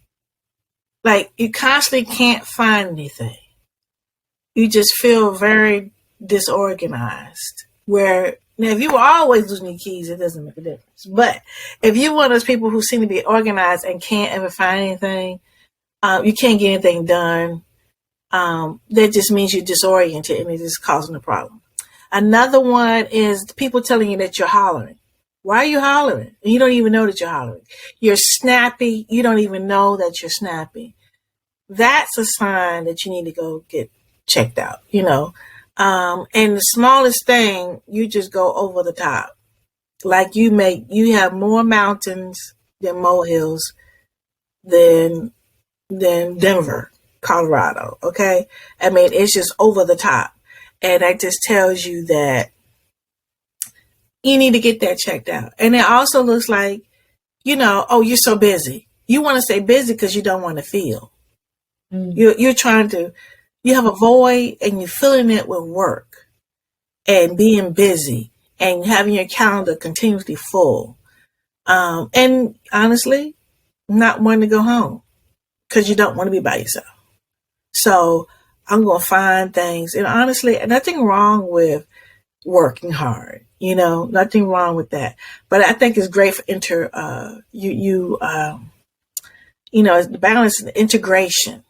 Like, you constantly can't find anything. You just feel very disorganized. Where now, if you were always losing your keys, it doesn't make a difference. But if you're one of those people who seem to be organized and can't ever find anything, you can't get anything done. That just means you're disoriented and it is causing a problem. Another one is people telling you that you're hollering. Why are you hollering? And you don't even know that you're hollering. You're snappy. You don't even know that you're snappy. That's a sign that you need to go get checked out, and the smallest thing, you just go over the top. Like you have more mountains than molehills than Denver, Colorado. Okay. I mean, it's just over the top. And that just tells you that you need to get that checked out. And it also looks like, oh, you're so busy. You want to stay busy because you don't want to feel. You're trying to, you have a void and you're filling it with work and being busy and having your calendar continuously full. And honestly, not wanting to go home because you don't want to be by yourself. So I'm going to find things. And honestly, nothing wrong with working hard, nothing wrong with that. But I think it's great for the balance and integration,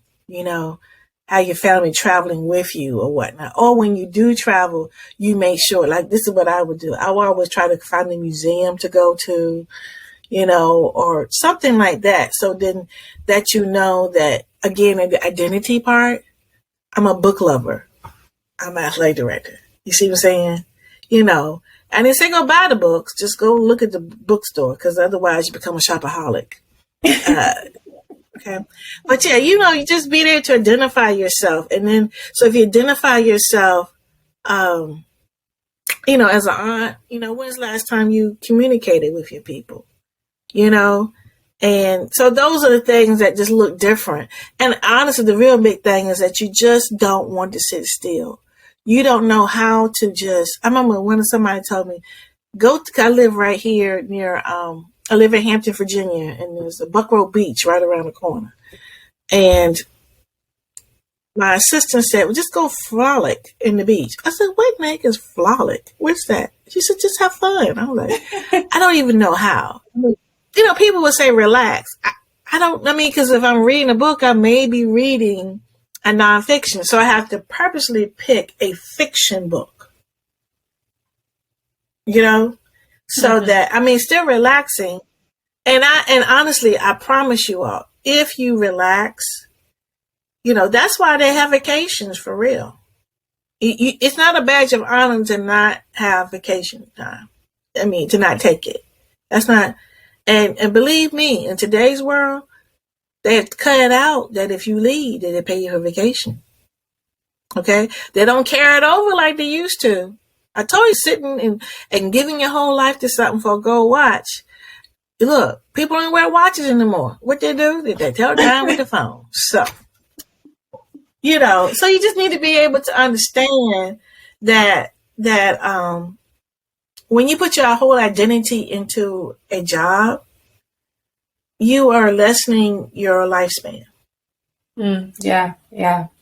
how your family traveling with you or whatnot. Or when you do travel, you make sure, like, this is what I would do. I would always try to find a museum to go to, or something like that. So then that, that, again, the identity part, I'm a book lover. I'm an athletic director. You see what I'm saying? And they say go buy the books. Just go look at the bookstore, because otherwise you become a shopaholic. Okay. But yeah, you just be there to identify yourself. And then, so if you identify yourself, as an aunt, when's the last time you communicated with your people, And so those are the things that just look different. And honestly, the real big thing is that you just don't want to sit still. You don't know how to just, I remember when somebody told me, I live right here near, I live in Hampton, Virginia, and there's a Buckrow Beach right around the corner. And my assistant said, well, just go frolic in the beach. I said, what the heck is frolic? What's that? She said, just have fun. I'm like, I don't even know how. People would say relax. Because if I'm reading a book, I may be reading a nonfiction. So I have to purposely pick a fiction book, so that, still relaxing. And honestly, I promise you all, if you relax, that's why they have vacations for real. It's not a badge of honor to not have vacation time. To not take it. That's not, and believe me, in today's world, they have cut out that if you leave, that they pay you for vacation. Okay? They don't carry it over like they used to. I told you, sitting and giving your whole life to something for a gold watch. Look, people don't wear watches anymore. What they do? They tell time with the phone. So, so you just need to be able to understand that when you put your whole identity into a job, you are lessening your lifespan. Yeah.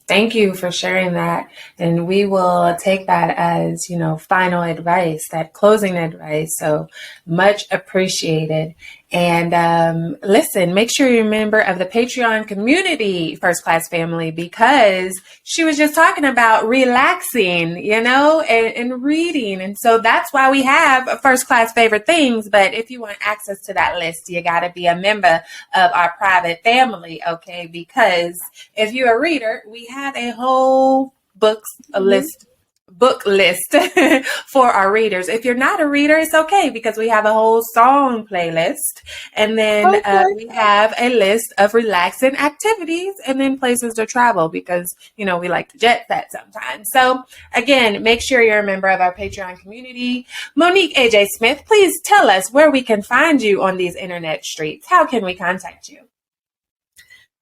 Thank you for sharing that. And we will take that as, final advice, that closing advice. So much appreciated. And listen, make sure you're a member of the Patreon community, First Class Family, because she was just talking about relaxing, and reading. And so that's why we have First Class Favorite Things. But if you want access to that list, you got to be a member of our private family, okay? Because if you're a reader, we have a whole book list for our readers. If you're not a reader, it's okay, because we have a whole song playlist, and then we have a list of relaxing activities, and then places to travel, because we like to jet set sometimes. So again, make sure you're a member of our Patreon community. Monique AJ Smith, please tell us where we can find you on these internet streets. How can we contact you?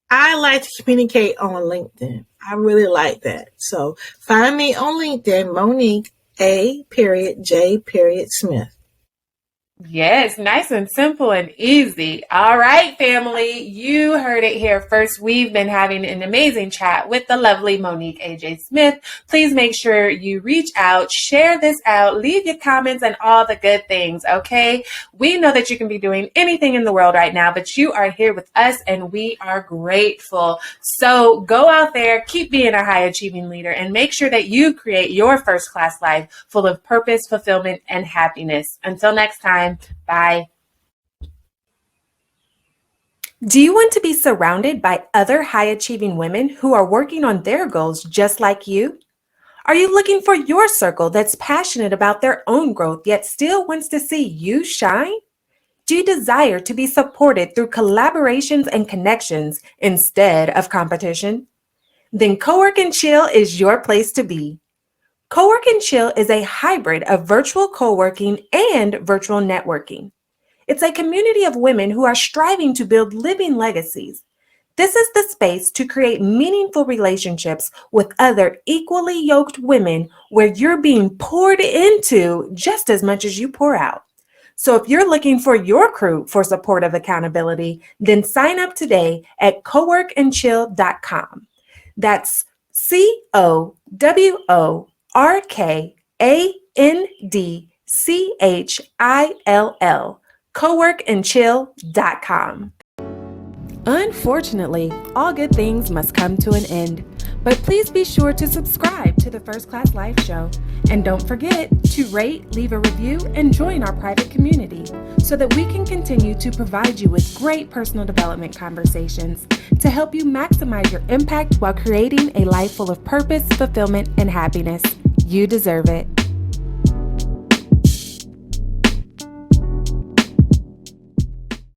I like to communicate on LinkedIn. I really like that. So find me on LinkedIn, Monique A.J. Smith. Yes, nice and simple and easy. All right, family, you heard it here first. We've been having an amazing chat with the lovely Monique A.J. Smith. Please make sure you reach out, share this out, leave your comments and all the good things, okay? We know that you can be doing anything in the world right now, but you are here with us and we are grateful. So go out there, keep being a high achieving leader, and make sure that you create your first class life full of purpose, fulfillment, and happiness. Until next time. Bye. Do you want to be surrounded by other high-achieving women who are working on their goals just like you? Are you looking for your circle that's passionate about their own growth yet still wants to see you shine? Do you desire to be supported through collaborations and connections instead of competition? Then Cowork and Chill is your place to be. Cowork and Chill is a hybrid of virtual co-working and virtual networking. It's a community of women who are striving to build living legacies. This is the space to create meaningful relationships with other equally yoked women where you're being poured into just as much as you pour out. So if you're looking for your crew for supportive accountability, then sign up today at coworkandchill.com. That's COWORKANDCHILL, coworkandchill.com. Unfortunately, all good things must come to an end, but please be sure to subscribe to the First Class Life Show. And don't forget to rate, leave a review, and join our private community so that we can continue to provide you with great personal development conversations to help you maximize your impact while creating a life full of purpose, fulfillment, and happiness. You deserve it.